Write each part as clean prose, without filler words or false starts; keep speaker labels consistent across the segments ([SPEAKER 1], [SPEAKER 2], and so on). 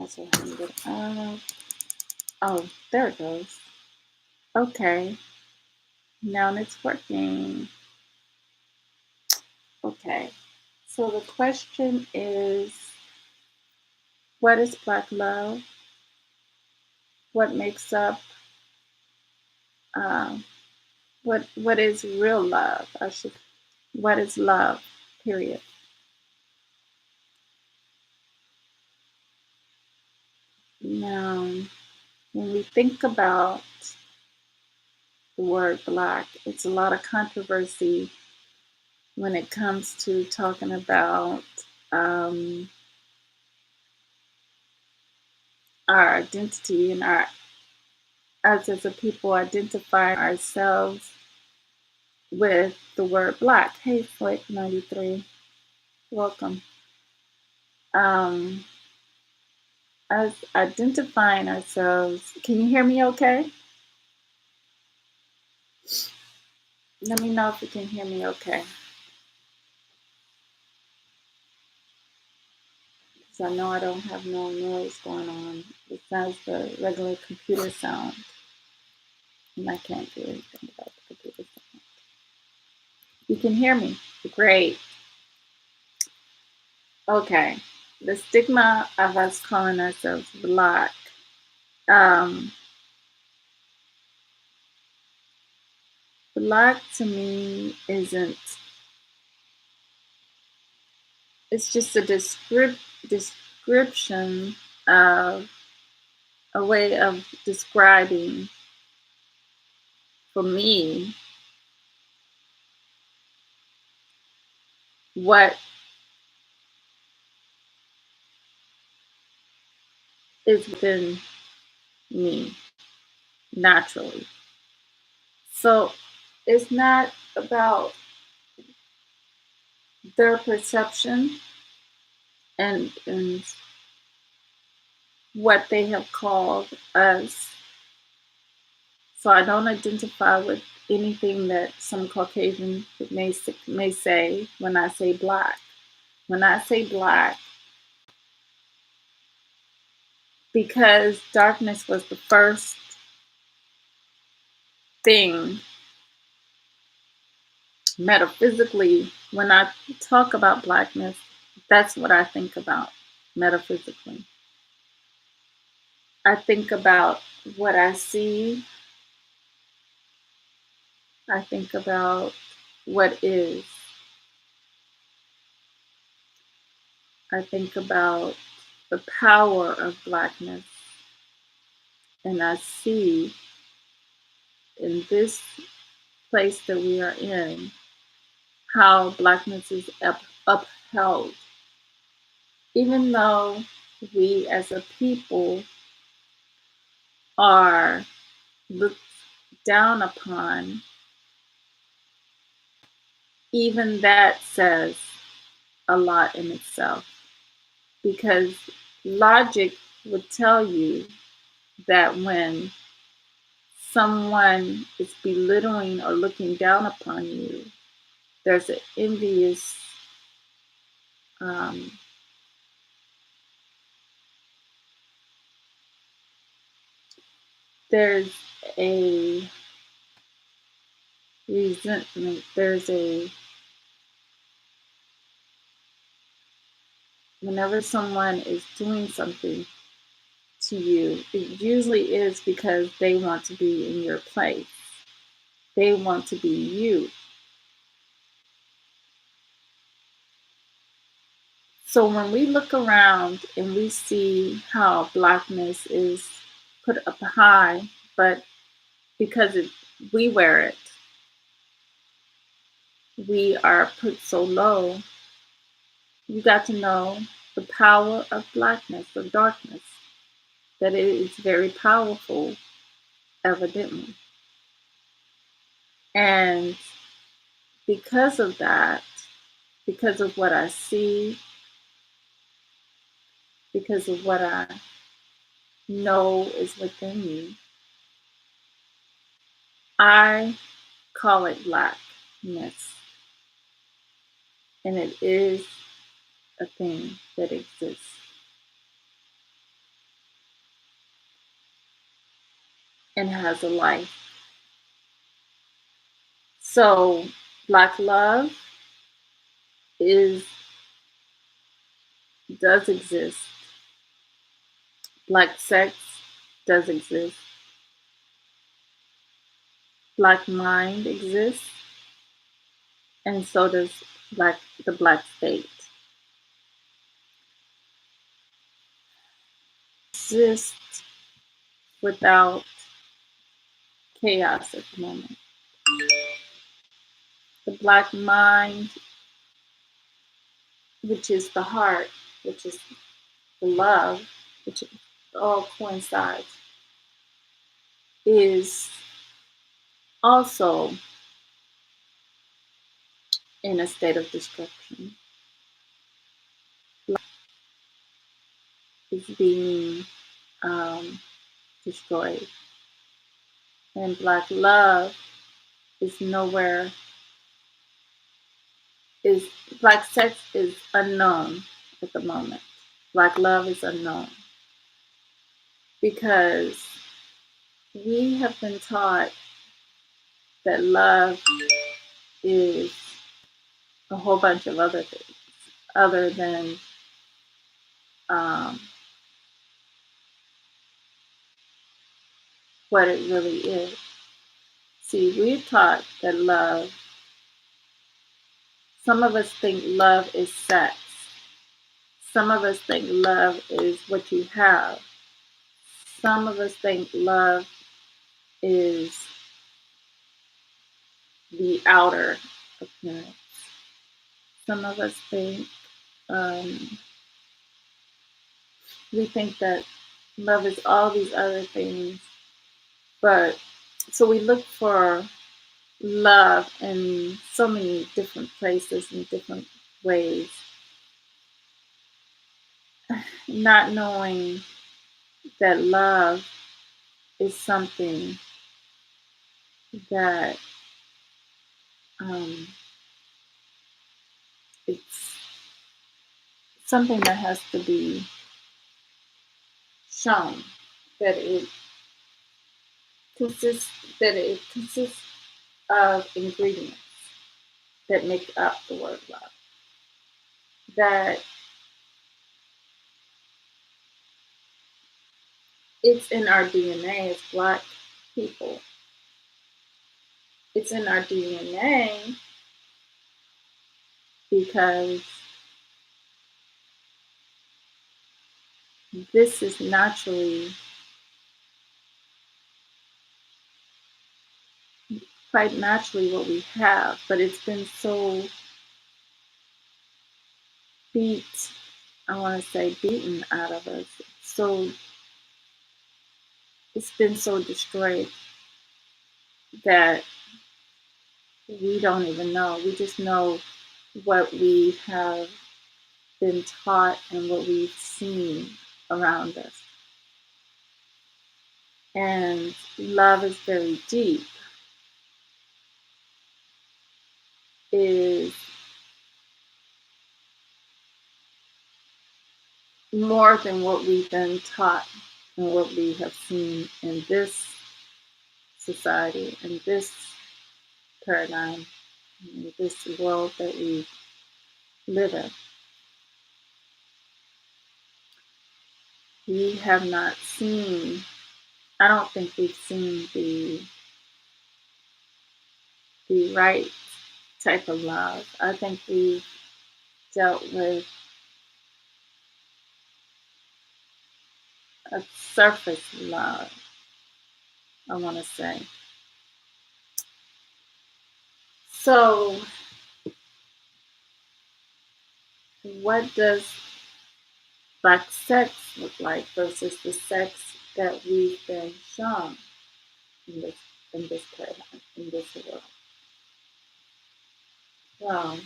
[SPEAKER 1] Also hang it up. Oh, there it goes. Okay. Now it's working. Okay. So the question is, what is Black love? What makes up um, what is real love? What is love? Period. Now, when we think about the word black, it's a lot of controversy when it comes to talking about um, our identity and our us as a people identifying ourselves with the word black. Hey, Flick 93, welcome. Um, us identifying ourselves. Can you hear me okay? Let me know if you can hear me okay. Because I know I don't have no noise going on besides the regular computer sound. And I can't do anything about the computer sound. You can hear me. Great. Okay. The stigma of us calling ourselves black. Um, Black to me isn't, it's just a description of a way of describing for me what is within me naturally. So it's not about their perception and what they have called us. So I don't identify with anything that some Caucasian may say when I say black. When I say black, because darkness was the first thing metaphysically, when I talk about blackness, that's what I think about metaphysically. I think about what I see, I think about what is, I think about the power of blackness, and I see in this place that we are in how blackness is upheld. Even though we as a people are looked down upon, even that says a lot in itself. Because logic would tell you that when someone is belittling or looking down upon you, there's an envious um, there's a resentment, there's a whenever someone is doing something to you, it usually is because they want to be in your place. They want to be you. So when we look around and we see how blackness is put up high, but because we wear it, we are put so low, you got to know the power of blackness, of darkness, that it is very powerful, evidently. And because of that, because of what I see, because of what I know is within me, I call it blackness. And it is a thing that exists. and has a life. So Black love is does exist. Black sex does exist. Black mind exists, and so does the Black state. Exist without chaos at the moment. The Black mind, which is the heart, which is the love, which all coincides, is also in a state of destruction. Is being um, destroyed. And Black love is nowhere, is Black sex is unknown at the moment. Black love is unknown because we have been taught that love is a whole bunch of other things other than um, what it really is. See, we're taught that love, some of us think love is sex. Some of us think love is what you have. Some of us think love is the outer appearance. Some of us think um, we think that love is all these other things, but so we look for love in so many different places and different ways, not knowing that love is something that um, it's something that has to be shown, that consists it consists of ingredients that make up the word love. That it's in our DNA as Black people. It's in our DNA because this is naturally, quite naturally, what we have, but it's been so beat, I want to say beaten out of us. So it's been so destroyed that we don't even know. We just know what we have been taught and what we've seen around us. And love is very deep, is more than what we've been taught and what we have seen in this society, in this paradigm, in this world that we live in. We have not seen, I don't think we've seen the right type of love. I think we've dealt with a surface love, I want to say. So, what does Black sex look like versus the sex that we've been shown in this paradigm, in this world? Well,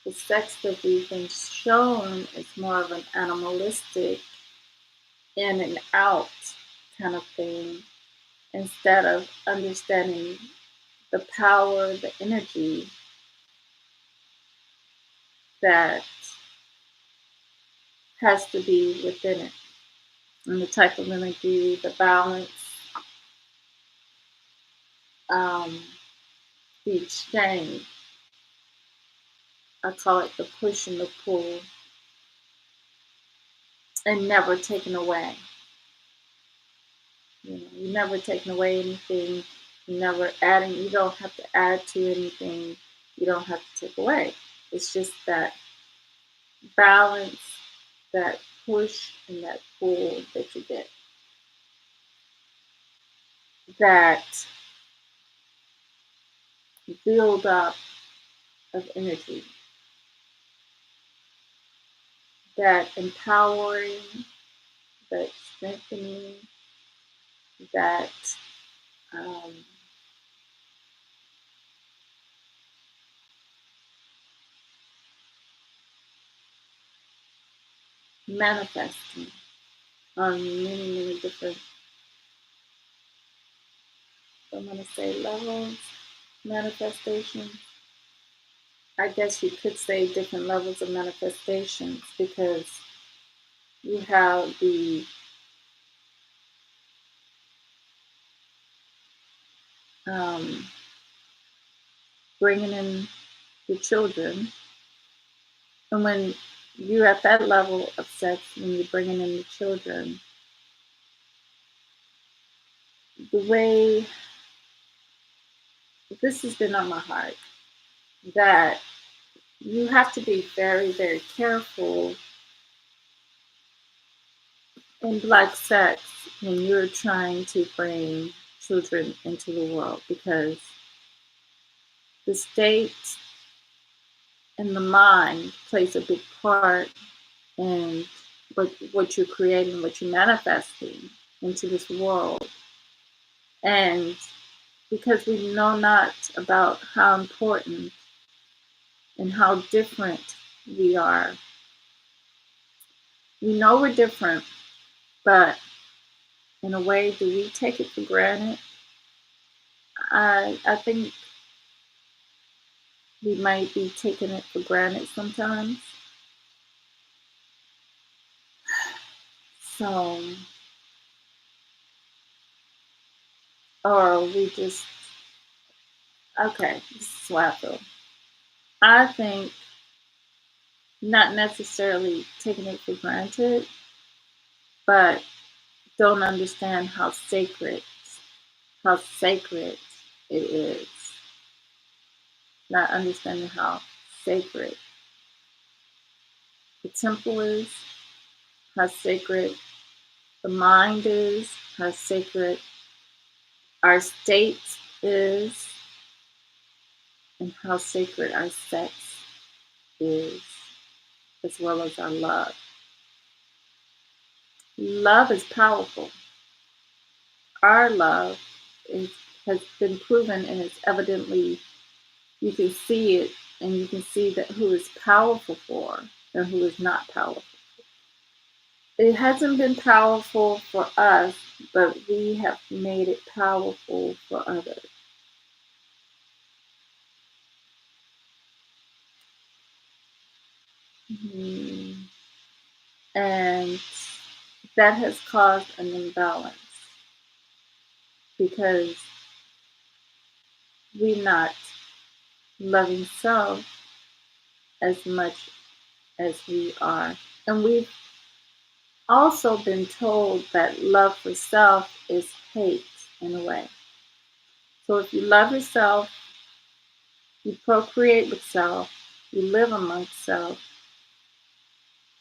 [SPEAKER 1] the sex that we've been shown is more of an animalistic in and out kind of thing, instead of understanding the power, the energy that has to be within it, and the type of energy, the balance, um, the exchange. I call it the push and the pull, and never taken away. You never taking away anything. You never adding. You don't have to add to anything. You don't have to take away. It's just that balance, that push and that pull that you get. That build up of energy, that empowering, that strengthening, that um, manifesting on many, many different, I'm going to say levels, manifestations. I guess you could say different levels of manifestations because you have the um, bringing in the children. And when you're at that level of sex, when you're bringing in the children, the way this has been on my heart, that you have to be very, very careful in Black sex when you're trying to bring children into the world because the state and the mind plays a big part in what you're creating, what you're manifesting into this world. And because we know not about how important and how different we are, we know we're different, but in a way, do we take it for granted? I think we might be taking it for granted sometimes. So, or we just, okay, this is what I feel. I think not necessarily taking it for granted, but don't understand how sacred it is. Not understanding how sacred the temple is, how sacred the mind is, how sacred our state is, and how sacred our sex is, as well as our love. Love is powerful. Our love is, has been proven and it's evidently, you can see it and you can see that who is powerful for and who is not powerful. It hasn't been powerful for us, but we have made it powerful for others. Mhm. And that has caused an imbalance because we're not loving self as much as we are. And we've also been told that love for self is hate in a way. So if you love yourself, you procreate with self, you live amongst self,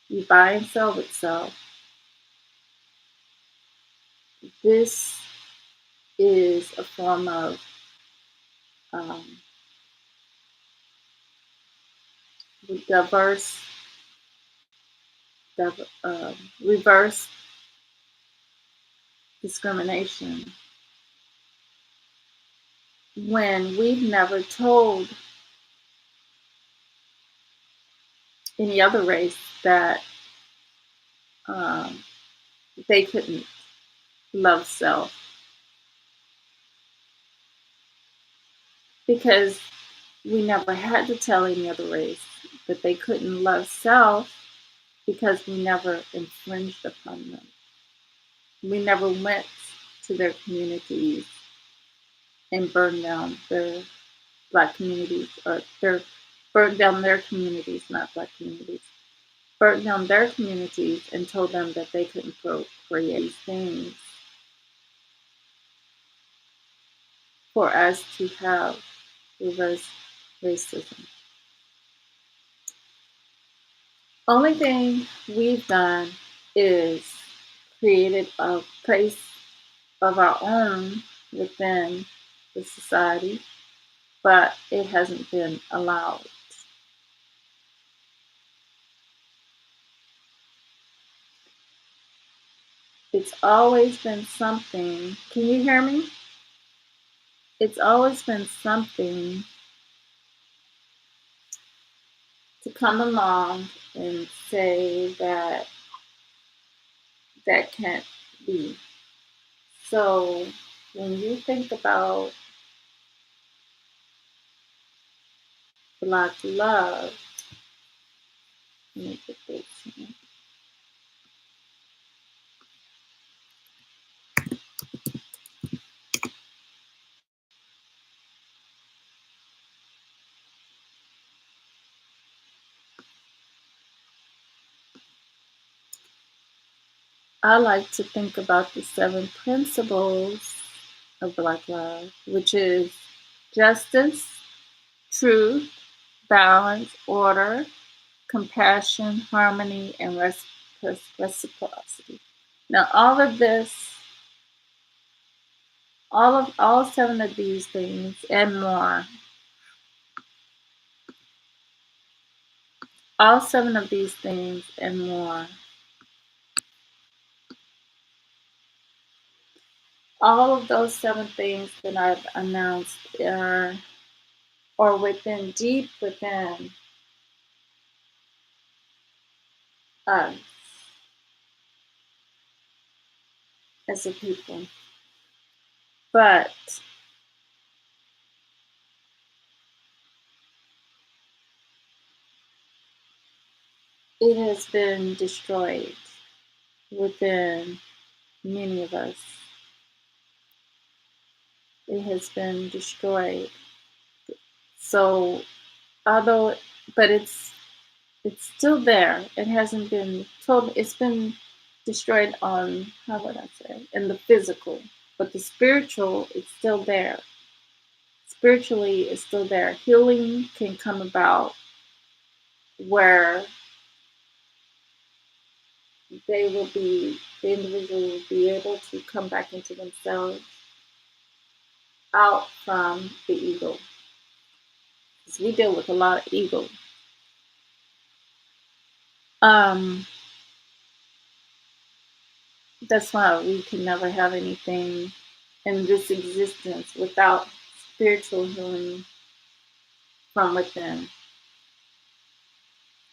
[SPEAKER 1] you buy and sell with self, this is a form of um, diverse, reverse discrimination when we've never told any other race that um, they couldn't love self because we never had to tell any other race that they couldn't love self because we never infringed upon them. We never went to their communities and burn down their black communities, or their burn down their communities, not black communities, burn down their communities and told them that they couldn't create these things for us to have reverse racism. Only thing we've done is created a place of our own within the society, but it hasn't been allowed. It's always been something. Can you hear me? It's always been something to come along and say that that can't be. So when you think about Black love, let me put this here. I like to think about the seven principles of Black love, which is justice, truth, balance, order, compassion, harmony, and reciprocity. Now, all seven of these things and more, all seven of these things and more, all of those seven things that I've announced are within, deep within us as a people. But it has been destroyed within many of us. It has been destroyed. So, although, but it's still there. It hasn't been told. It's been destroyed on, how would I say, in the physical, but the spiritual is still there. Spiritually, it's still there. Healing can come about where the individual will be able to come back into themselves out from the ego. Because we deal with a lot of ego. Um, that's why we can never have anything in this existence without spiritual healing from within.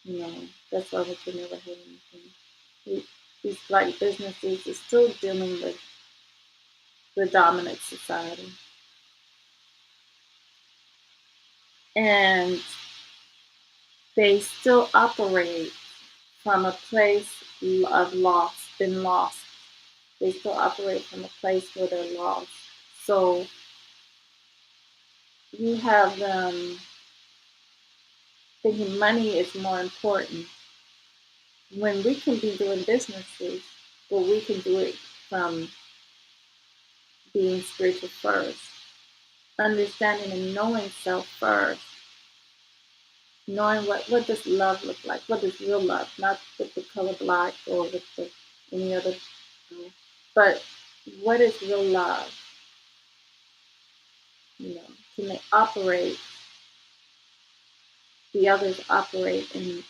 [SPEAKER 1] You know, that's why we can never have anything. These black businesses are still dealing with the dominant society. And they still operate from a place of loss, been lost. They still operate from a place where they're lost. So you have them thinking money is more important when we can be doing businesses, but we can do it from being spiritual first, understanding and knowing self first, knowing what does love look like, what is real love, not with the color black or with any other, but what is real love? You know, can they operate? The others operate in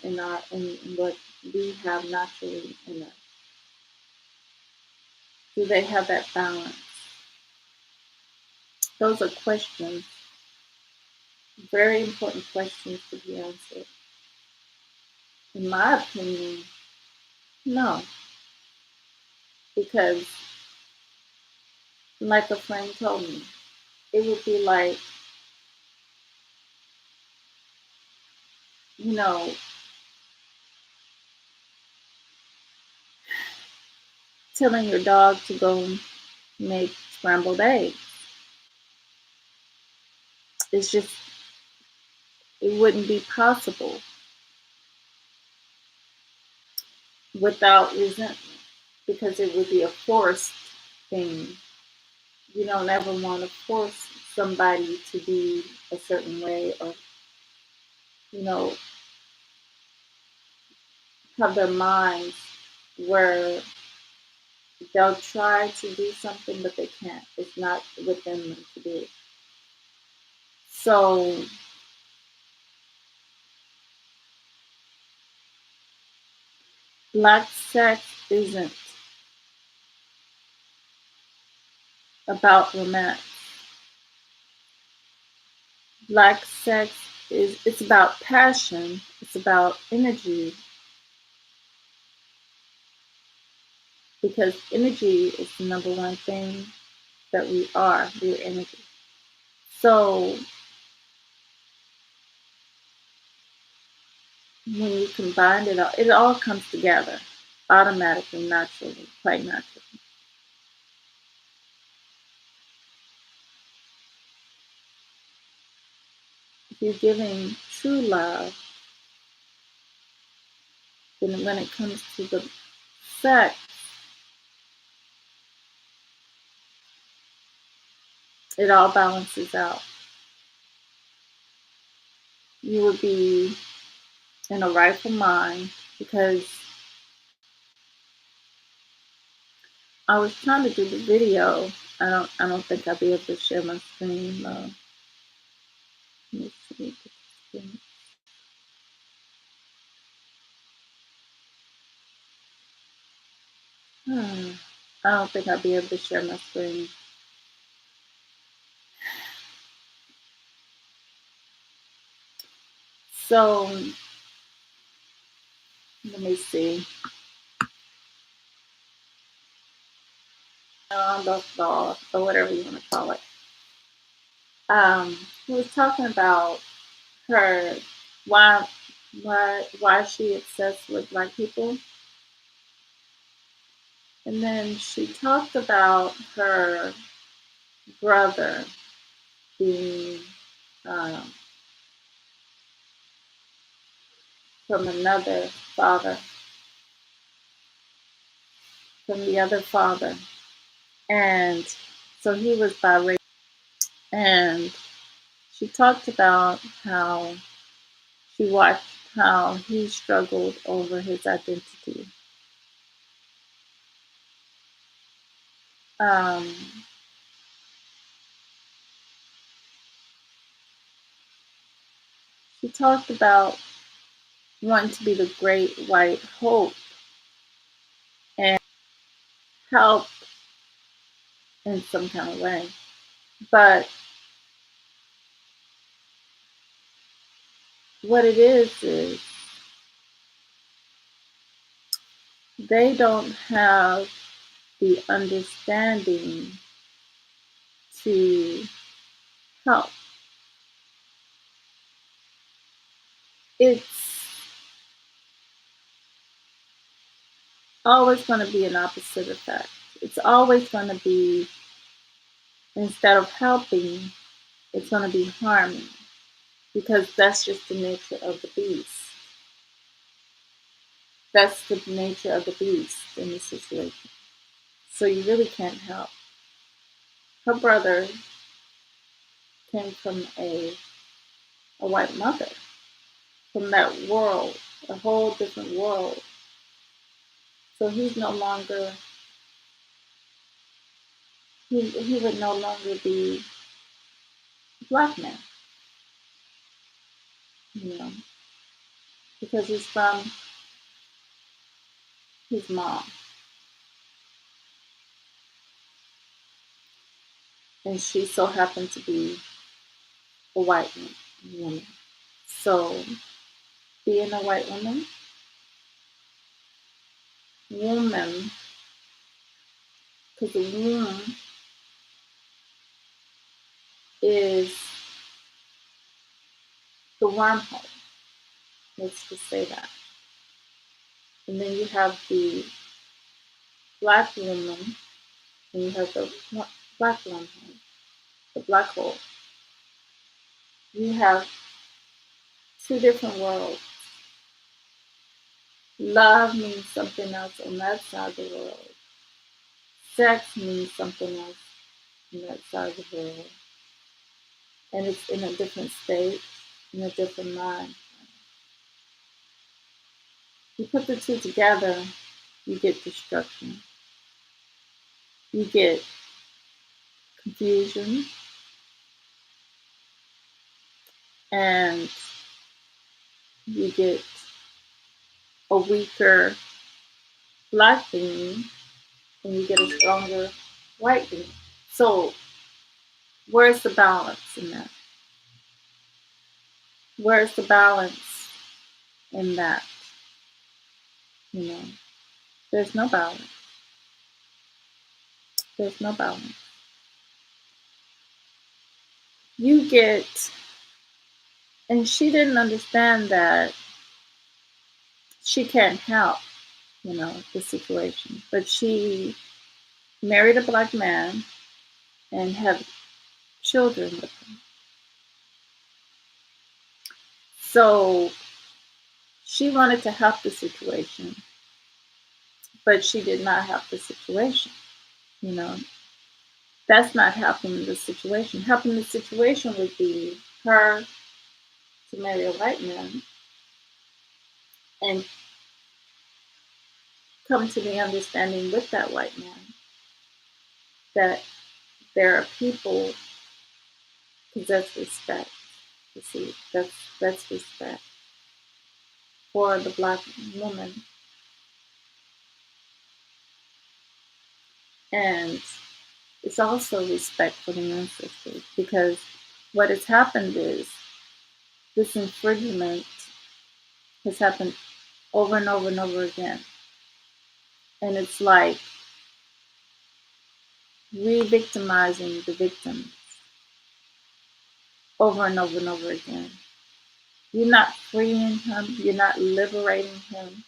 [SPEAKER 1] what we have naturally in us. Do they have that balance? Those are questions, very important questions to be answered. In my opinion, no, because like a friend told me, it would be like, you know, telling your dog to go make scrambled eggs. It's just, it wouldn't be possible without resentment because it would be a forced thing. You don't ever want to force somebody to be a certain way or, you know, have their minds where they'll try to do something, but they can't. It's not within them to do. So, black sex isn't about romance. Black sex it's about passion, it's about energy, because energy is the number one thing that we are. We're energy. So when you combine it all comes together automatically, naturally, quite naturally. If you're giving true love, then when it comes to the sex, it all balances out. You would be in a rightful mind because I was trying to do the video. I don't think I'll be able to share my screen. Let me see. I don't think I'll be able to share my screen. So let me see. The doll or whatever you want to call it. He was talking about her why why she obsessed with black people, and then she talked about her brother being um, from another father, from the other father, and so he was biracial, and she talked about how she watched how he struggled over his identity. Um, she talked about wanting to be the great white hope and help in some kind of way. But what it is they don't have the understanding to help. It's always going to be an opposite effect. It's always going to be, instead of helping, it's going to be harming because that's just the nature of the beast. That's the nature of the beast in this situation. So you really can't help. Her brother came from a white mother, from that world, a whole different world. So he's no longer, he would no longer be a black man, you know, because he's from his mom. And she so happened to be a white woman. So being a white woman, because the womb is the wormhole. Let's just say that. And then you have the black woman, and you have the black wormhole, the black hole. You have two different worlds. Love means something else on that side of the world. Sex means something else on that side of the world. And it's in a different state, in a different mind. You put the two together, you get destruction. You get confusion, and you get a weaker black being, and you get a stronger white being. So, where's the balance in that? Where's the balance in that? You know, there's no balance. There's no balance. You get, and she didn't understand that she can't help, the situation. But she married a black man and had children with him. So she wanted to help the situation, but she did not help the situation. You know, that's not helping the situation. Helping the situation would be her to marry a white man and come to the understanding with that white man that there are people possess respect. You see, that's respect for the black woman, and it's also respect for the ancestors because what has happened is this infringement has happened over and over and over again, and it's like re-victimizing the victim over and over and over again. You're not freeing him. You're not liberating him.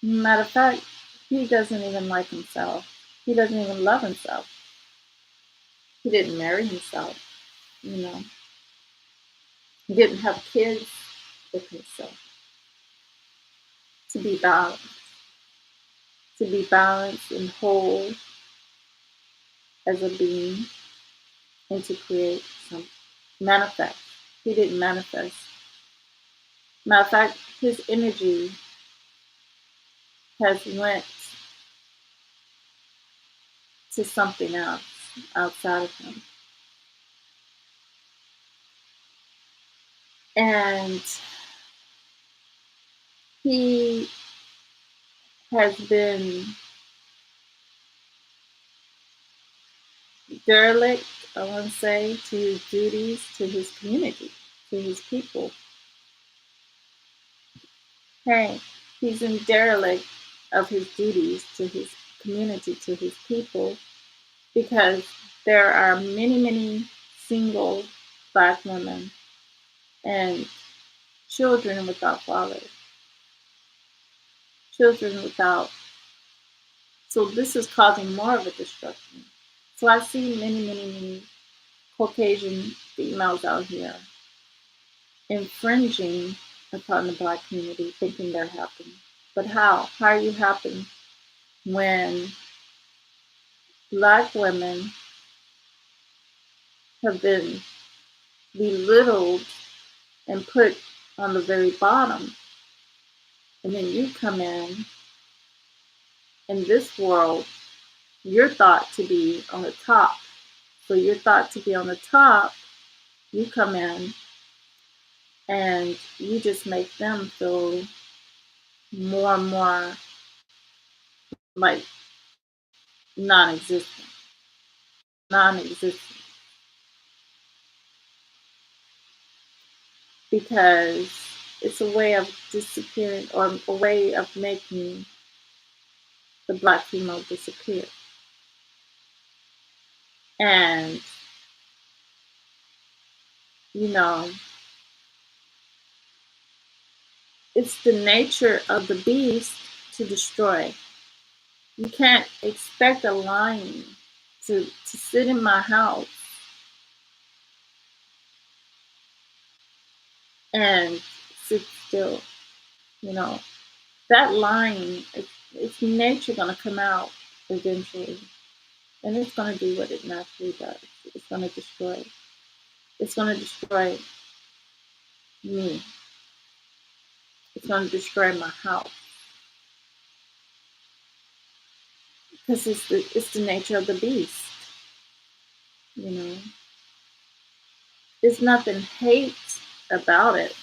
[SPEAKER 1] Matter of fact, he doesn't even like himself. He doesn't even love himself. He didn't marry himself, you know. He didn't have kids with himself. To be balanced. To be balanced and whole as a being and to create some manifest. He didn't manifest. Matter of fact, his energy has went to something else outside of him. And he has been derelict, I want to say, to his duties, to his community, to his people. Hey, he's in derelict of his duties to his community, to his people, because there are many, many single black women and children without fathers, children without. So this is causing more of a destruction. So I see many, many, many Caucasian females out here infringing upon the black community, thinking they're helping. But how? How are you helping when black women have been belittled and put on the very bottom? And then you come in this world, you're thought to be on the top. So you're thought to be on the top, you come in and you just make them feel more and more like non-existent, non-existent, because it's a way of disappearing or a way of making the black female disappear. And, you know, it's the nature of the beast to destroy. You can't expect a lion to sit in my house and sit still. You know, that line, it's nature going to come out eventually, and it's going to do what it naturally does. It's going to destroy. It's going to destroy me. It's going to destroy my house because it's the nature of the beast. You know, there's nothing hate about it.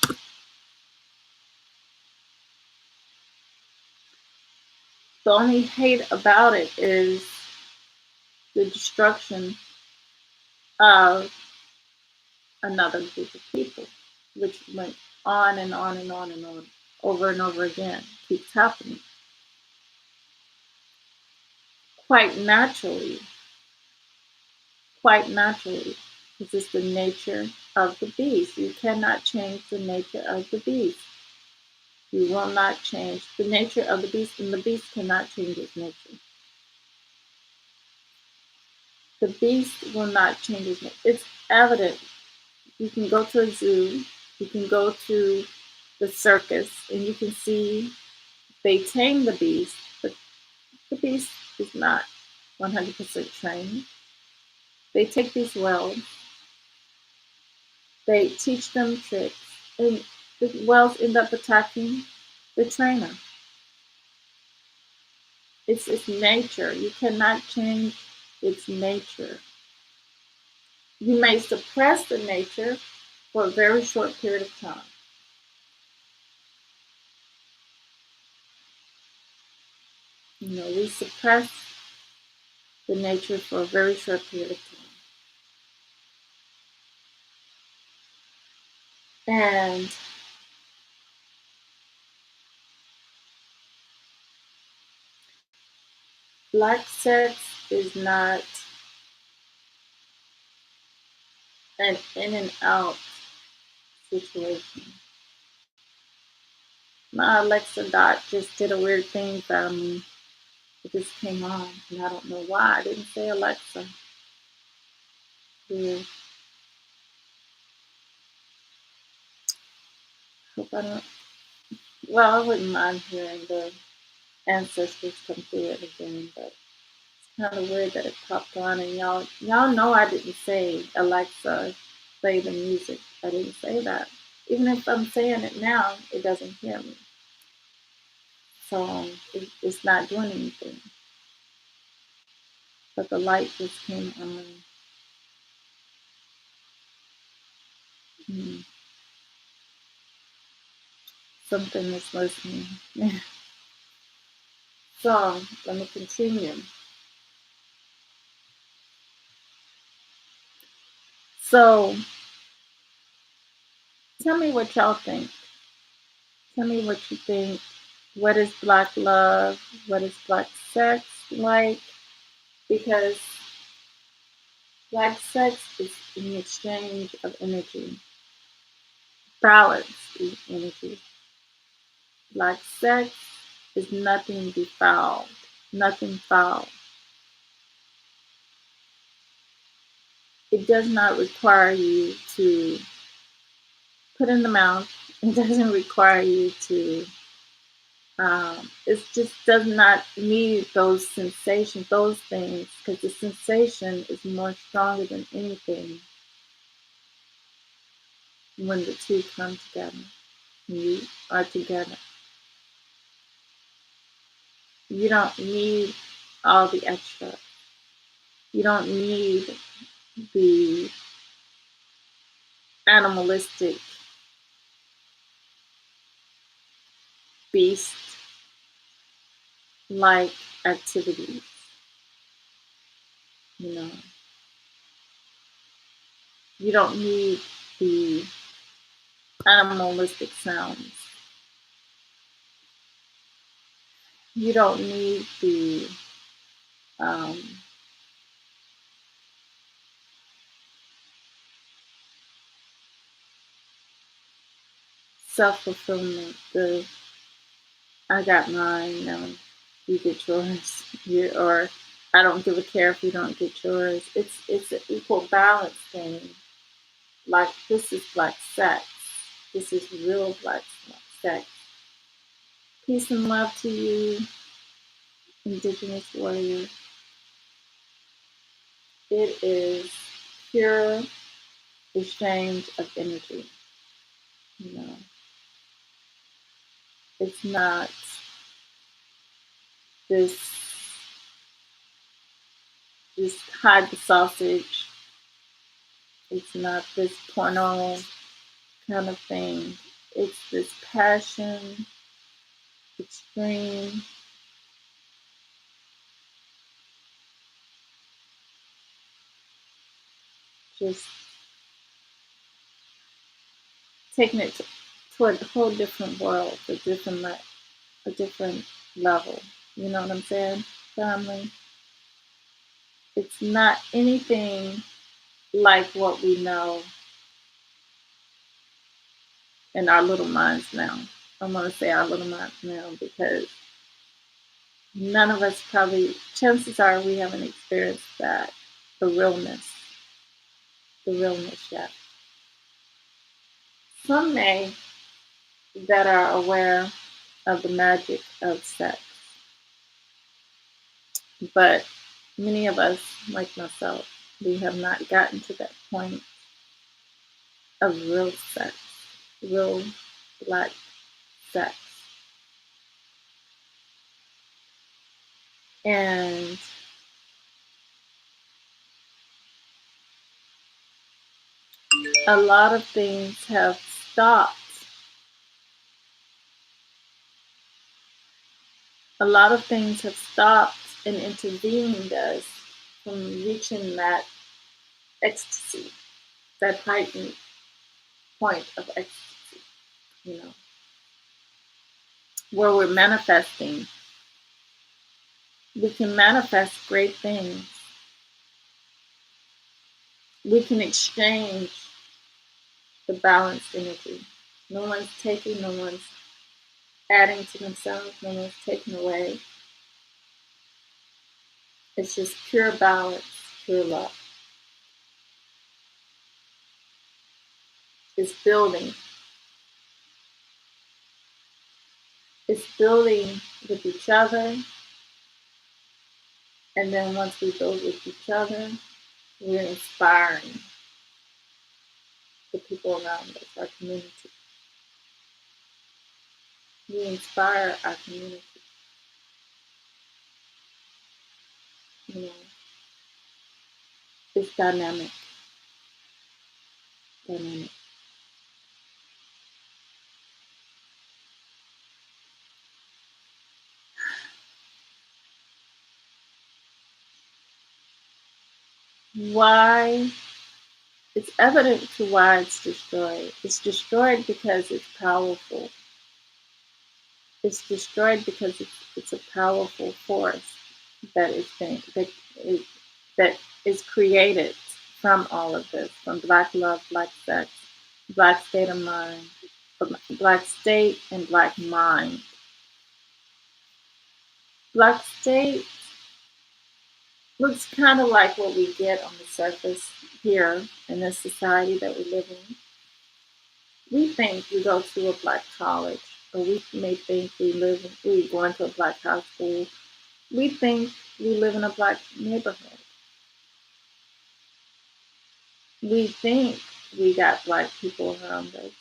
[SPEAKER 1] The only hate about it is the destruction of another group of people, which went on and on and on and on, over and over again, keeps happening quite naturally, quite naturally, because it's the nature of the beast. You cannot change the nature of the beast. You will not change the nature of the beast, and the beast cannot change its nature. The beast will not change its nature. It's evident. You can go to a zoo, you can go to the circus, and you can see they tame the beast, but the beast is not 100% trained. They take these whales, they teach them tricks, and the whales end up attacking the trainer. It's its nature. You cannot change its nature. You may suppress the nature for a very short period of time. We suppress the nature for a very short period of time. And black sex is not an in and out situation. My Alexa dot just did a weird thing for me. It just came on, and I don't know why. I didn't say Alexa. Weird. Hope I don't. Well, I wouldn't mind hearing the ancestors come through it again, but it's kind of weird that it popped on. And y'all know I didn't say Alexa, play the music. I didn't say that. Even if I'm saying it now, it doesn't hear me. So it's not doing anything. But the light just came on. Hmm. Something is listening. So let me continue. So tell me what y'all think. Tell me what you think. What is black love? What is black sex like? Because black sex is an exchange of energy, balance is energy. Black sex is nothing defiled, nothing foul. It does not require you to put in the mouth. It doesn't require you to. It just does not need those sensations, those things, because the sensation is more stronger than anything when the two come together. You are together. You don't need all the extra. You don't need the animalistic beast like activities. You know, you don't need the animalistic sounds. You don't need the um, self fulfillment. The I got mine, you get yours. Or I don't give a care if you don't get yours. It's an equal balance thing. Like this is black sex. This is real black sex. Peace and love to you, Indigenous warrior. It is pure exchange of energy. You know, it's not this just hide the sausage. It's not this porno kind of thing. It's this passion, extreme, just taking it to a whole different world, a different level. You know what I'm saying, family? It's not anything like what we know in our little minds now. I'm going to say our little minds now because none of us probably, chances are we haven't experienced that, the realness, the realness yet. Some may that are aware of the magic of sex, but many of us, like myself, we have not gotten to that point of real sex, real black sex. And a lot of things have stopped. A lot of things have stopped and intervened us from reaching that ecstasy, that heightened point of ecstasy, you know, where we're manifesting. We can manifest great things. We can exchange the balanced energy. No one's taking, no one's adding to themselves, no one's taking away. It's just pure balance, pure love. It's building. It's building with each other. And then once we build with each other, we're inspiring the people around us, our community. We inspire our community. You know, it's dynamic. Dynamic. Why? It's evident to why it's destroyed. It's destroyed because it's powerful. It's destroyed because it's a powerful force that is that is created from all of this, from black love, black sex, black state of mind, black state and black mind. Black state looks kind of like what we get on the surface here in this society that we live in. We think we go to a black college, or we may think we go into a black high school. We think we live in a black neighborhood. We think we got black people around us.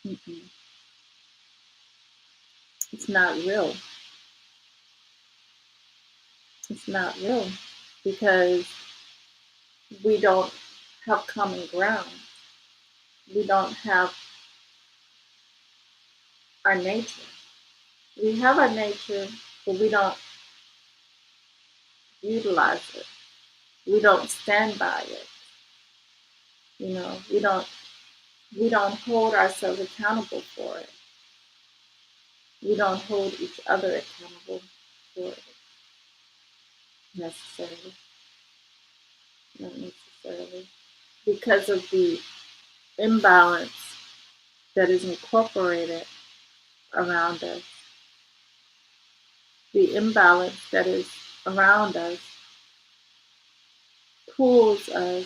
[SPEAKER 1] Mm-mm. It's not real. It's not real because we don't have common ground. We don't have our nature. We have our nature, but we don't utilize it. We don't stand by it. You know, we don't hold ourselves accountable for it. We don't hold each other accountable for it necessarily. Not necessarily. Because of the imbalance that is incorporated around us, the imbalance that is around us pulls us,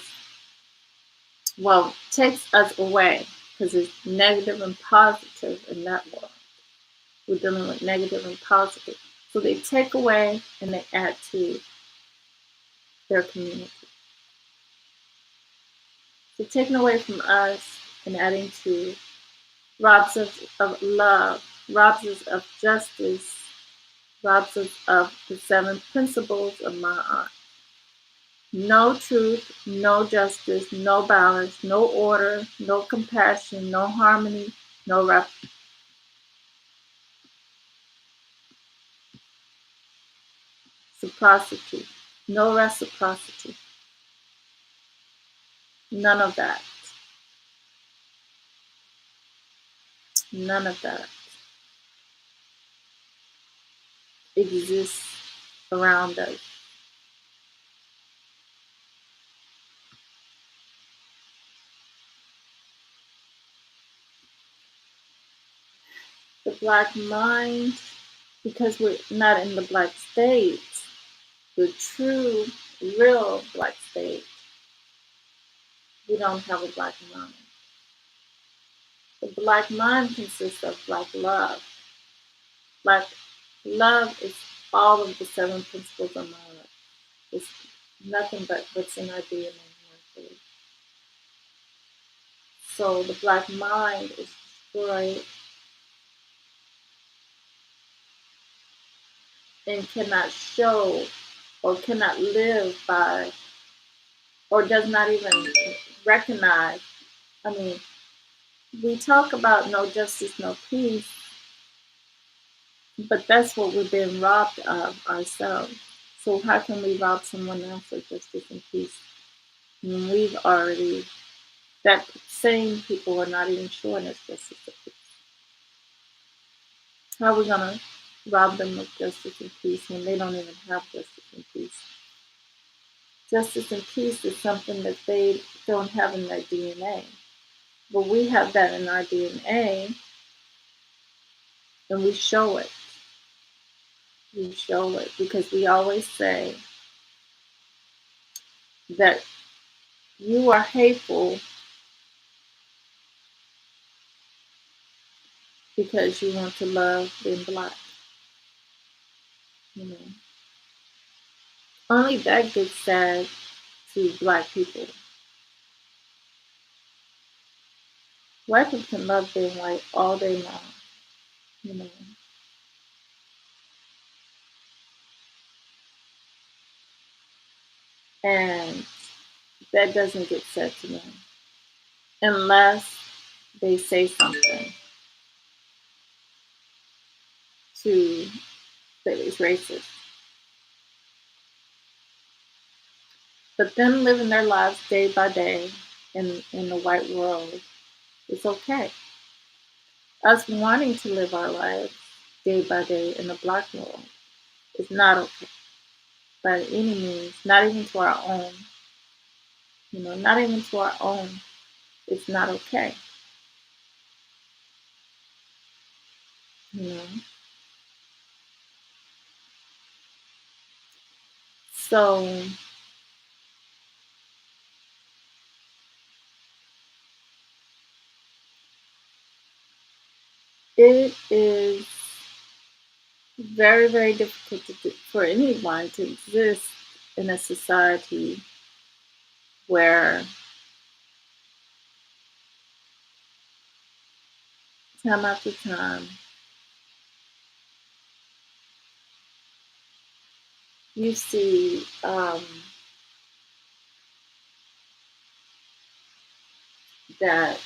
[SPEAKER 1] well, takes us away because it's negative and positive in that world. We're dealing with negative and positive. So they take away and they add to their community. So taking away from us and adding to robs us of love, robs us of justice, robs us of the seven principles of Ma'at. No truth, no justice, no balance, no order, no compassion, no harmony, no reciprocity. No reciprocity. None of that. None of that exists around us. The black mind, because we're not in the black state, the true, real black state, we don't have a black mind. The black mind consists of black love. Black love is all of the seven principles of love. It's nothing but what's in our DNA. So the black mind is destroyed and cannot show or cannot live by or does not even recognize. I mean, we talk about no justice, no peace, but that's what we've been robbed of ourselves. So how can we rob someone else of justice and peace when we've already, that same people are not even showing us justice and peace? How are we going to rob them of justice and peace when they don't even have justice and peace? Justice and peace is something that they don't have in their DNA. But we have that in our DNA and we show it. We show it because we always say that you are hateful because you want to love being black. You know, only that gets said to black people. White people can love being white all day long. You know, and that doesn't get said to them unless they say something to that is racist. But them living their lives day by day in the white world is okay. Us wanting to live our lives day by day in the black world is not okay by any means, not even to our own. You know, not even to our own. It's not okay. You know. So it is very, very difficult for anyone to exist in a society where time after time you see that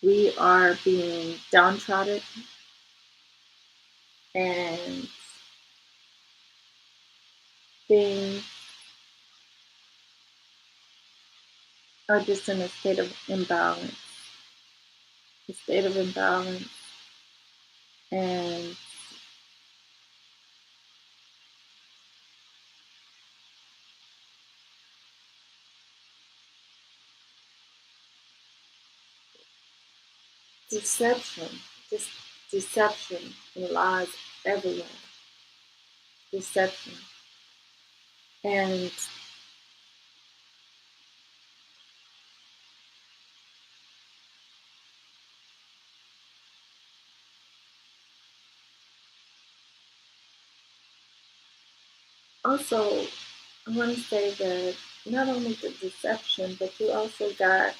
[SPEAKER 1] we are being downtrodden and things are just in a state of imbalance, and deception, just deception and lies everywhere. Deception. And also, I want to say that not only the deception, but you also got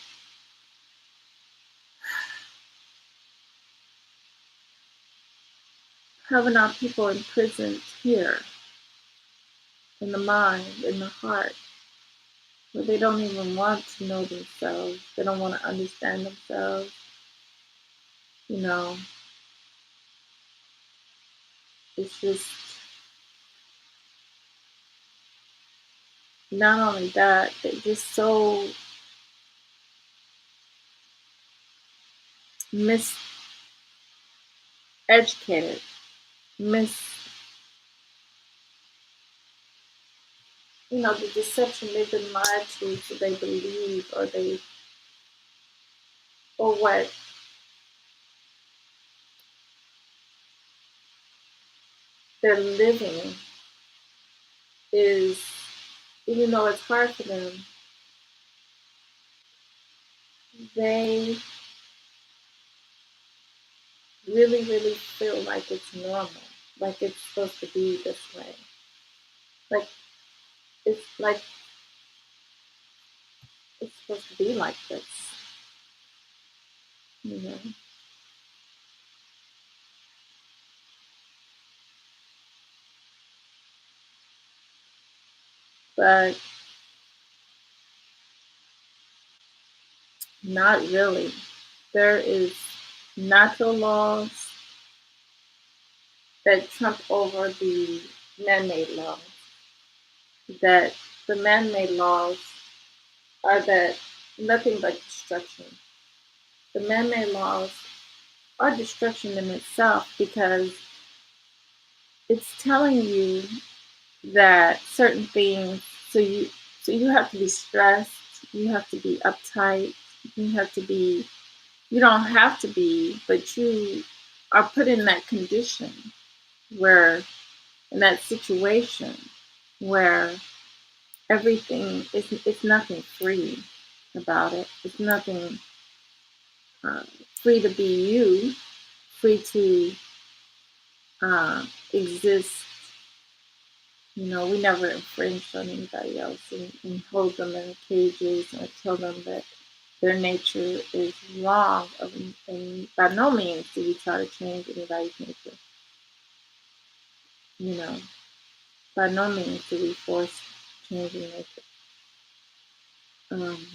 [SPEAKER 1] having our people imprisoned here in the mind, in the heart, where they don't even want to know themselves. They don't want to understand themselves. You know, it's just not only that, they're just so miseducated, mis, the deception they've been lied to, so they believe, or what they're living is, even though it's hard for them, they really, really feel like it's normal, like it's supposed to be this way. Like like it's supposed to be like this, you know. But not really. There is natural laws that trump over the man-made laws. That the man-made laws are that nothing but destruction. The man-made laws are destruction in itself because it's telling you that certain things, so you have to be stressed, you have to be uptight, you have to be, you don't have to be, but you are put in that condition where, in that situation where everything is, it's nothing free about it. It's nothing uh, free to be you, free to exist. We never infringe on anybody else and hold them in cages or tell them that their nature is wrong. And by no means do we try to change anybody's nature. You know, by no means do we force changing nature. Um,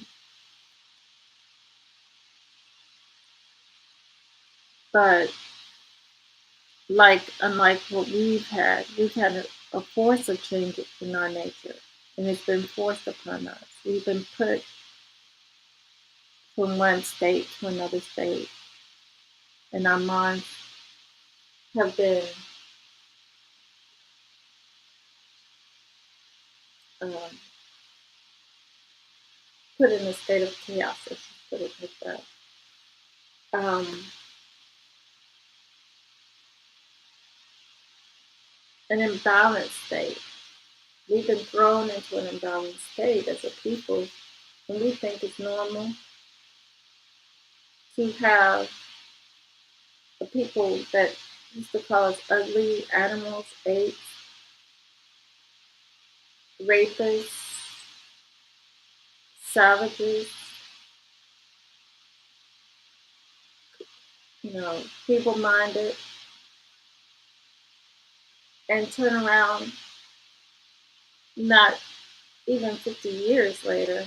[SPEAKER 1] but unlike what we've had a force of change in our nature, and it's been forced upon us. We've been put from one state to another state, and our minds have been um, put in a state of chaos, let's just put it like that. An imbalanced state. We've been thrown into an imbalanced state as a people, and we think it's normal to have the people that used to call us ugly animals, apes, rapists, savages, feeble minded, and turn around not even 50 years later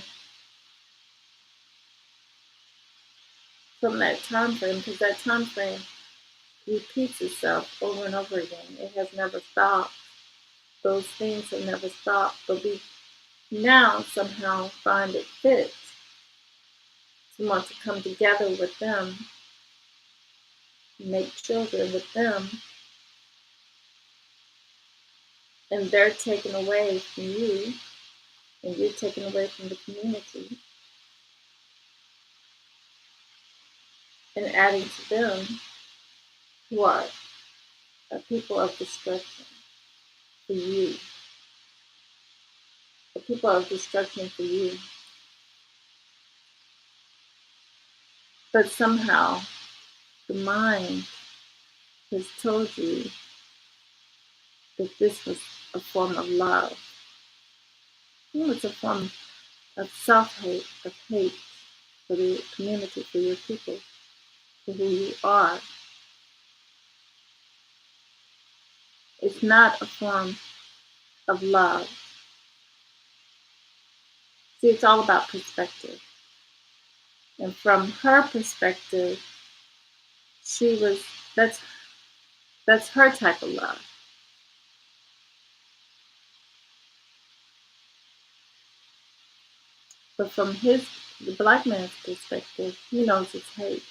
[SPEAKER 1] from that time frame, because that time frame repeats itself over and over again. It has never stopped. Those things have never stopped, but we now somehow find it fit to want to come together with them, make children with them, and they're taken away from you, and you're taken away from the community, and adding to them who are people of destruction for you. the people of destruction for you. But somehow the mind has told you that this was a form of love. It's a form of self-hate, of hate for the community, for your people, for who you are. It's not a form of love. See, it's all about perspective. And from her perspective, she was that's her type of love. But from the black man's perspective, he knows it's hate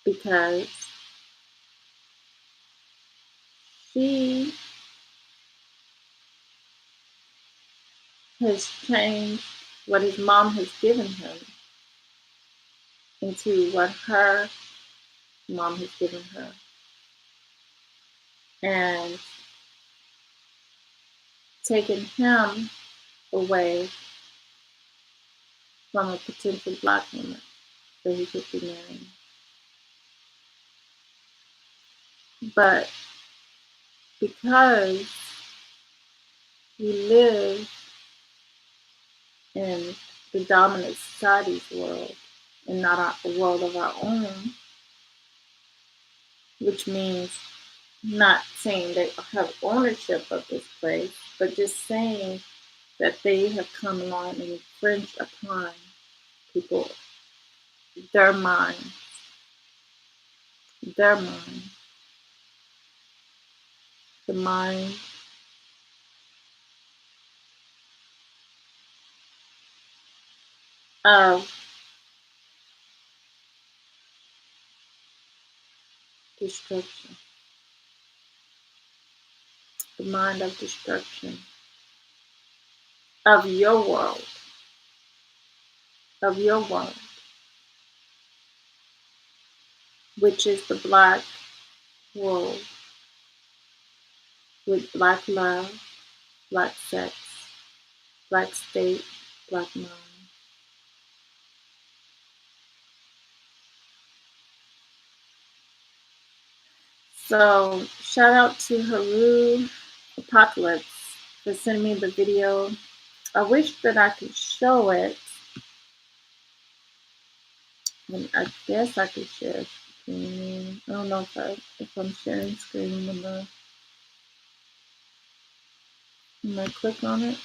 [SPEAKER 1] because she has changed what his mom has given him into what her mom has given her. And taken him away from a potential black woman that he could be marrying. But because we live in the dominant society's world and not a world of our own, which means not saying they have ownership of this place, but just saying that they have come along and infringed upon people, their mind, their mind, the mind of destruction, the mind of destruction of your world, which is the black world with black love, black sex, black state, black mind. So shout out to Haru Apocalypse for sending me the video. I wish that I could show it. And I guess I could share screen. I don't know if I'm sharing screen or not. I'm gonna click on it.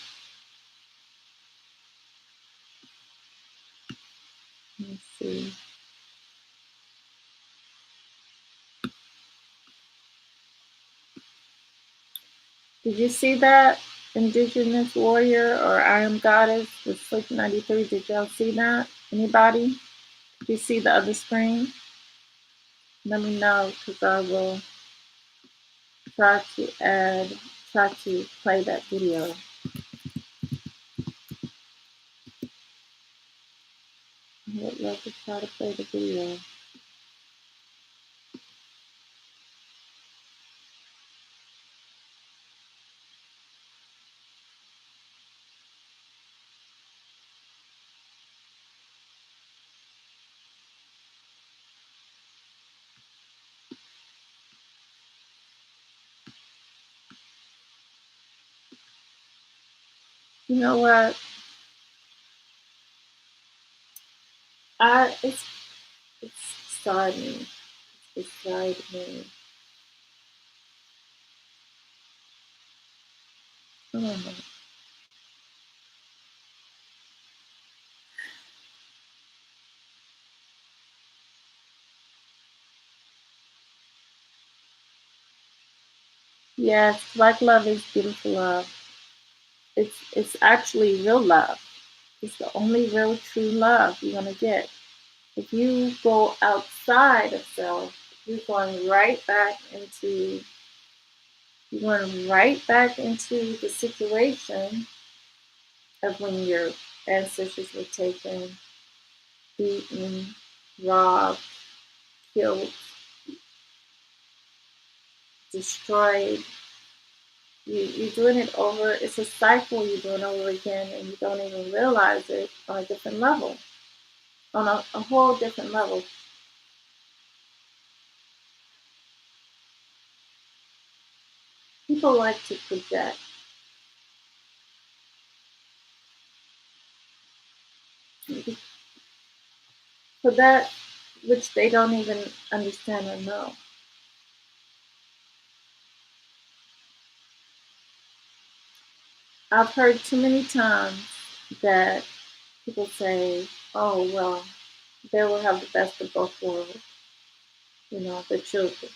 [SPEAKER 1] Let's see. Did you see that? Indigenous Warrior or I Am Goddess with Slick 93. Did y'all see that? Anybody? Did you see the other screen? Let me know because I will try to play that video. I would love to try to play the video. You know what? It's beside me. It's beside me. Oh. Yes, black love is beautiful love. It's actually real love. It's the only real true love you're gonna get. If you go outside of self, you're going right back into the situation of when your ancestors were taken, beaten, robbed, killed, destroyed, You're doing it over. It's a cycle you're doing over again, and you don't even realize it on a different level, on a whole different level. People like to project for that which they don't even understand or know. I've heard too many times that people say, "Oh well, they will have the best of both worlds." The children.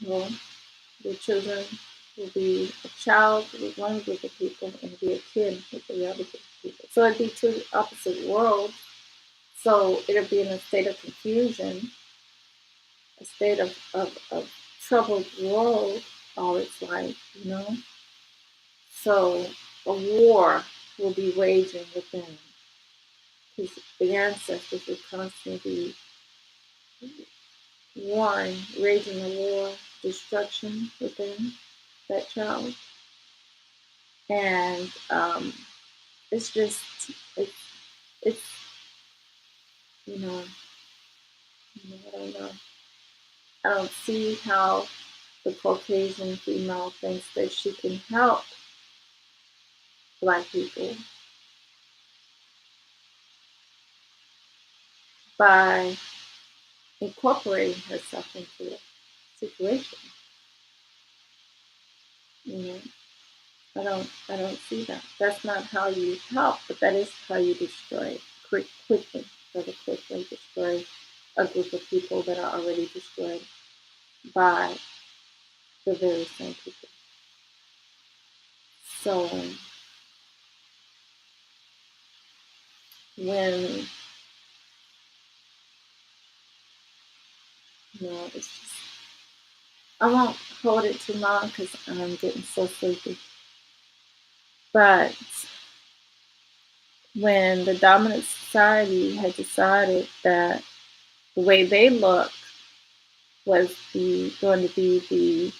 [SPEAKER 1] Well, the children will be a child with one group of people and be a kid with the other group of people. So it'd be two opposite worlds. So it'll be in a state of confusion, a state of troubled world all its life. So a war will be waging within because the ancestors will constantly be warring, raging a war, destruction within that child. And it's just, it's, it's you know, I don't know. I don't see how the Caucasian female thinks that she can help Black people by incorporating herself into the situation. You know, I don't see that. That's not how you help, but that is how you destroy quickly, rather quickly destroy a group of people that are already destroyed by the very same people. So when it's just I won't hold it too long because I'm getting so sleepy. But when the dominant society had decided that the way they look was going to be the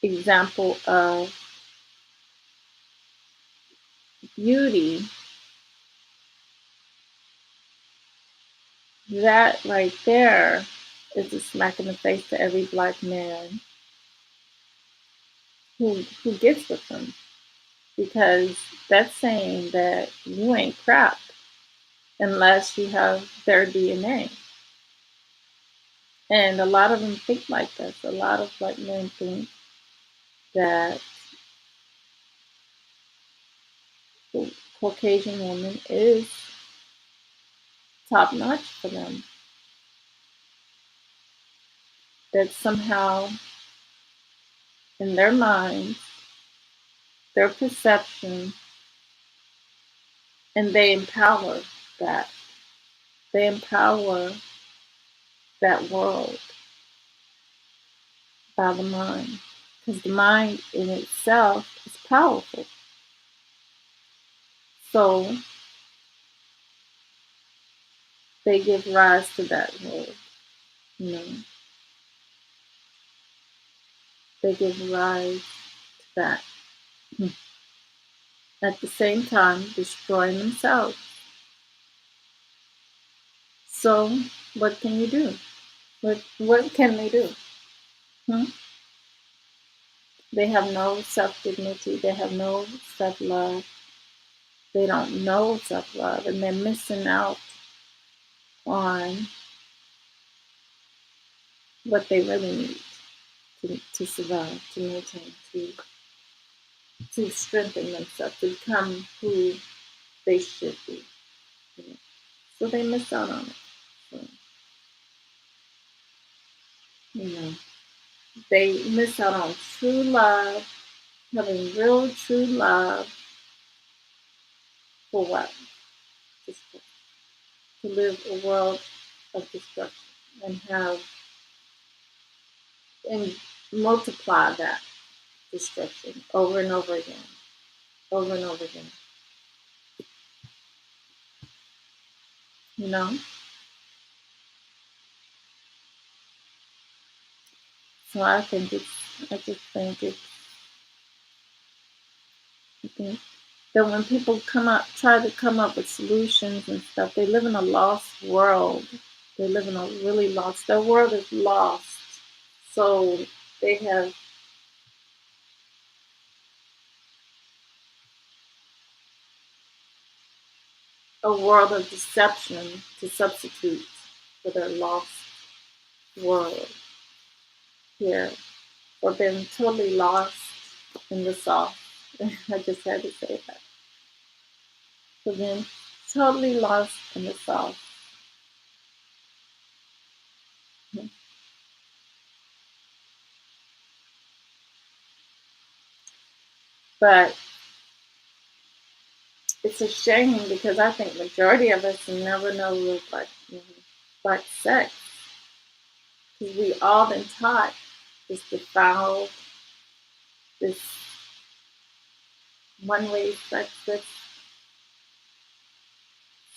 [SPEAKER 1] example of beauty, that right there is a smack in the face to every Black man who gets with them, because that's saying that you ain't crap unless you have their DNA. And a lot of them think like this. A lot of Black men think that the Caucasian woman is top notch for them. That somehow, in their minds, their perception, and they empower that. They empower that world by the mind. Because the mind in itself is powerful. So they give rise to that world. You know, they give rise to that. At the same time, destroying themselves. So, what can you do? What can they do? Hmm? They have no self dignity. They have no self love. They don't know self love, and they're missing out on what they really need to survive, to maintain, to strengthen themselves, to become who they should be. You know? So they miss out on it. So, you know, they miss out on true love, having real true love for what? Just to live a world of destruction and have and multiply that destruction over and over again, over and over again. you know? So I just think that when people try to come up with solutions and stuff, they live in a lost world. They live in a really lost, their world is lost. So they have a world of deception to substitute for their lost world here, or been totally lost in the South. I just had to say that. For them, totally lost in the South. But it's a shame because I think majority of us never know what black sex, because we all been taught this defiled, this one way sex, this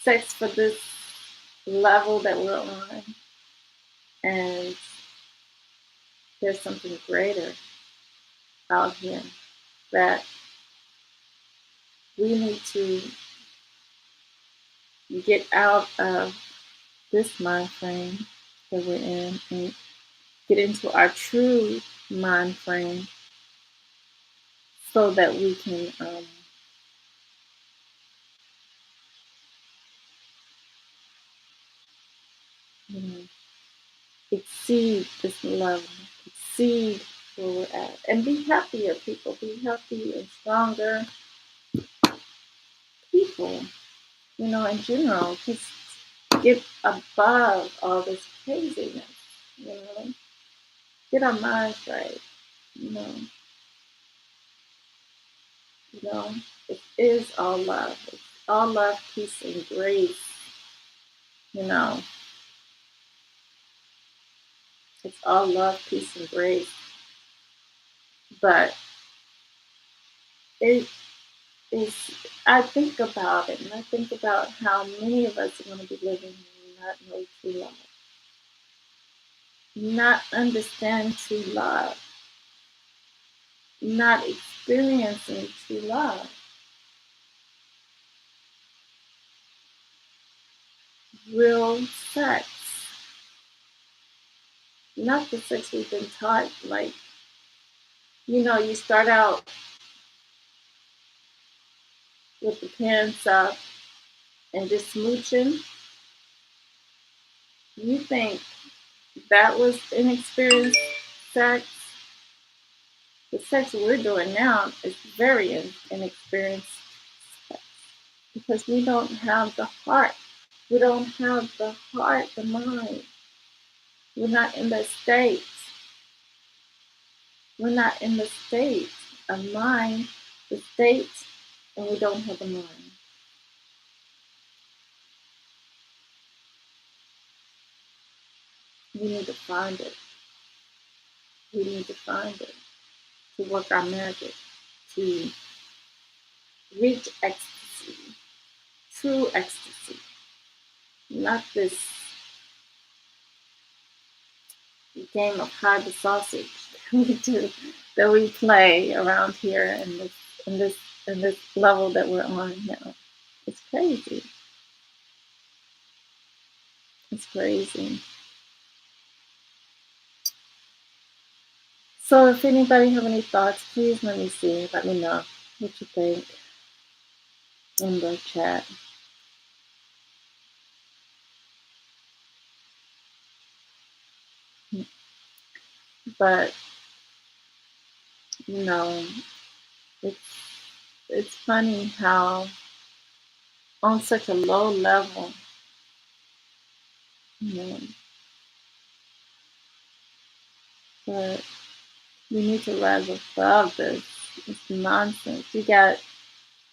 [SPEAKER 1] sex for this level that we're on, and there's something greater out here that we need to get out of this mind frame that we're in and get into our true mind frame so that we can you know, exceed this level, exceed where we're at, and be happier people, be healthy and stronger people, in general. Just get above all this craziness, you know, get our minds right, you know, you know, it is all love. It's all love, peace, and grace, you know. It's all love, peace, and grace. But it is, I think about it and I think about how many of us are going to be living and not know true love, not understand true love, not experiencing true love, real sex, not the sex we've been taught. Like, you start out with the pants up and just smooching. You think that was inexperienced sex? The sex we're doing now is very inexperienced sex because we don't have the heart. We don't have the heart, the mind. We're not in the state. We're not in the state of mind, the state, and we don't have a mind. We need to find it. We need to find it to work our magic, to reach ecstasy, true ecstasy, not this game of hide the sausage we do, that we play around here in this in this level that we're on now. It's crazy. It's crazy. So if anybody have any thoughts, please let me see. Let me know what you think in the chat. But you know, it's it's funny how on such a low level, you know, but we need to rise above this. It's nonsense. You got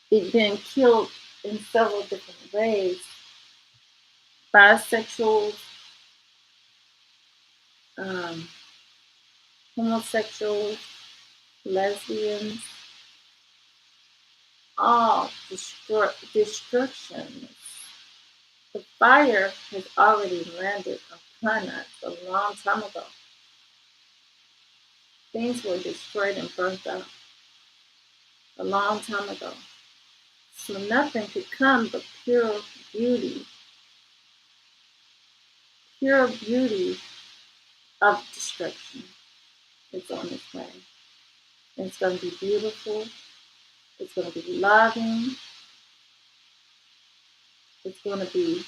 [SPEAKER 1] it being killed in several different ways. Bisexuals, um, homosexuals, lesbians, all destruction. The fire has already landed upon us a long time ago. Things were destroyed and burnt up a long time ago. So nothing could come but beauty, pure beauty of destruction is on its way. And it's going to be beautiful. It's going to be loving. It's going to be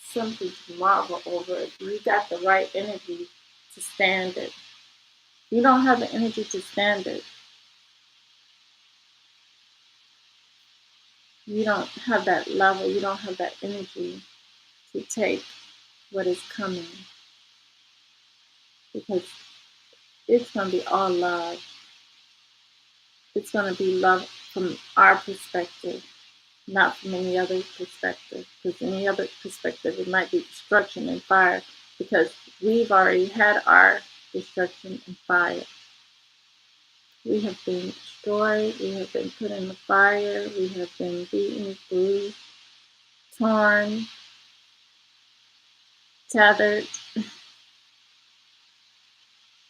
[SPEAKER 1] something to marvel over if you got the right energy to stand it. You don't have the energy to stand it. You don't have that level. You don't have that energy to take what is coming because it's going to be all love. It's going to be love from our perspective, not from any other perspective. Because any other perspective, it might be destruction and fire because we've already had our destruction and fire. We have been destroyed. We have been put in the fire. We have been beaten, bruised, torn, tethered,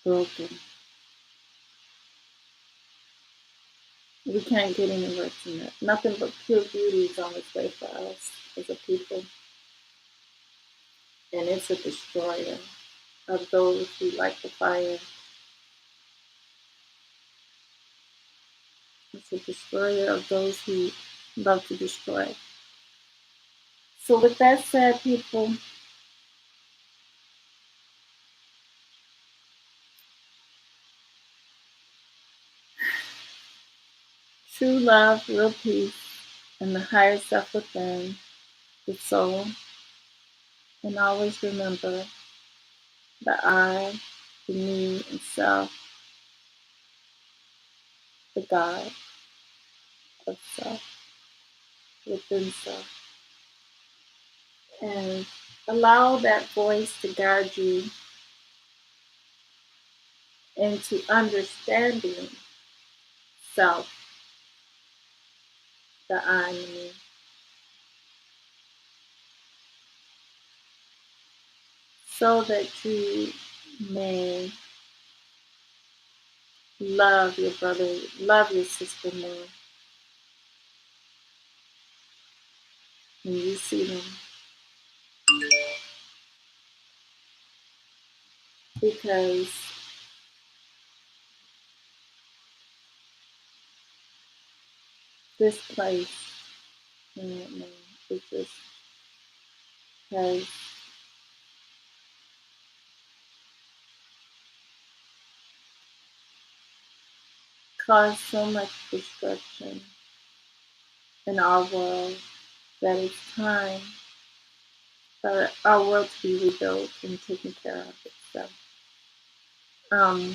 [SPEAKER 1] broken. We can't get any worse than that. Nothing but pure beauty is on its way for us as a people. And it's a destroyer of those who like the fire. It's a destroyer of those who love to destroy. So with that said, people, true love, real peace, and the higher self within the soul. And always remember the I, the me, and self, the God of self, within self. And allow that voice to guide you into understanding self, the I and the me. So that you may love your brother, love your sister more when you see them. Because this place, it just has caused so much destruction in our world that it's time for our world to be rebuilt and taken care of itself. Um,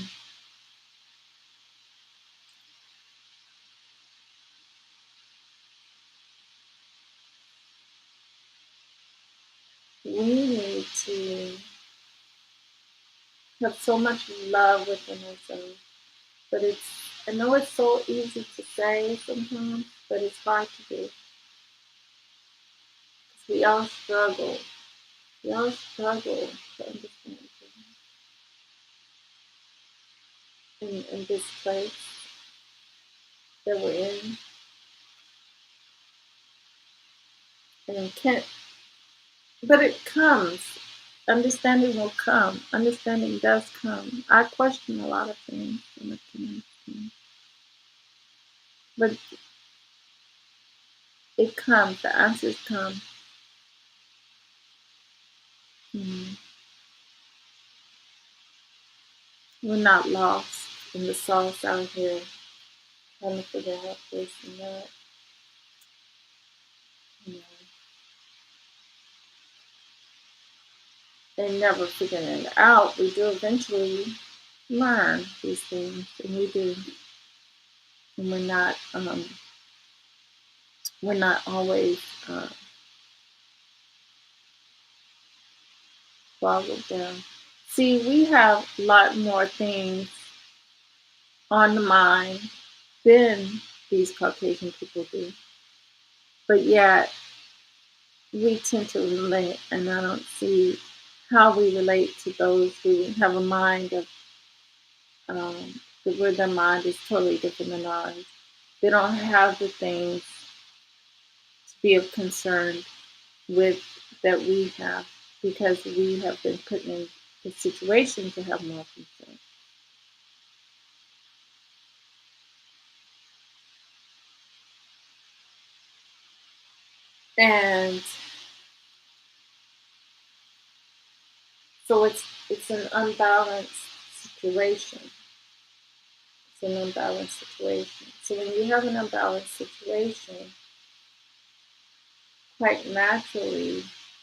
[SPEAKER 1] we need to have so much love within ourselves. But I know it's so easy to say sometimes, but it's hard to do. Because we all struggle. We all struggle to understand in this place that we're in. And can't, but it comes. Understanding will come. Understanding does come. I question a lot of things and I can understand. But it comes. The answers come. Mm. We're not lost in the sauce out here trying to figure out this and that. You know, and never figuring it out. We do eventually learn these things, and we do. And we're not always boggled down. See, we have a lot more things on the mind than these Caucasian people do. But yet, we tend to relate, and I don't see how we relate to those who have a mind of where their mind is totally different than ours. They don't have the things to be of concern with that we have because we have been put in the situation to have more concern. And so it's an unbalanced situation. It's an unbalanced situation. So when you have an unbalanced situation, quite naturally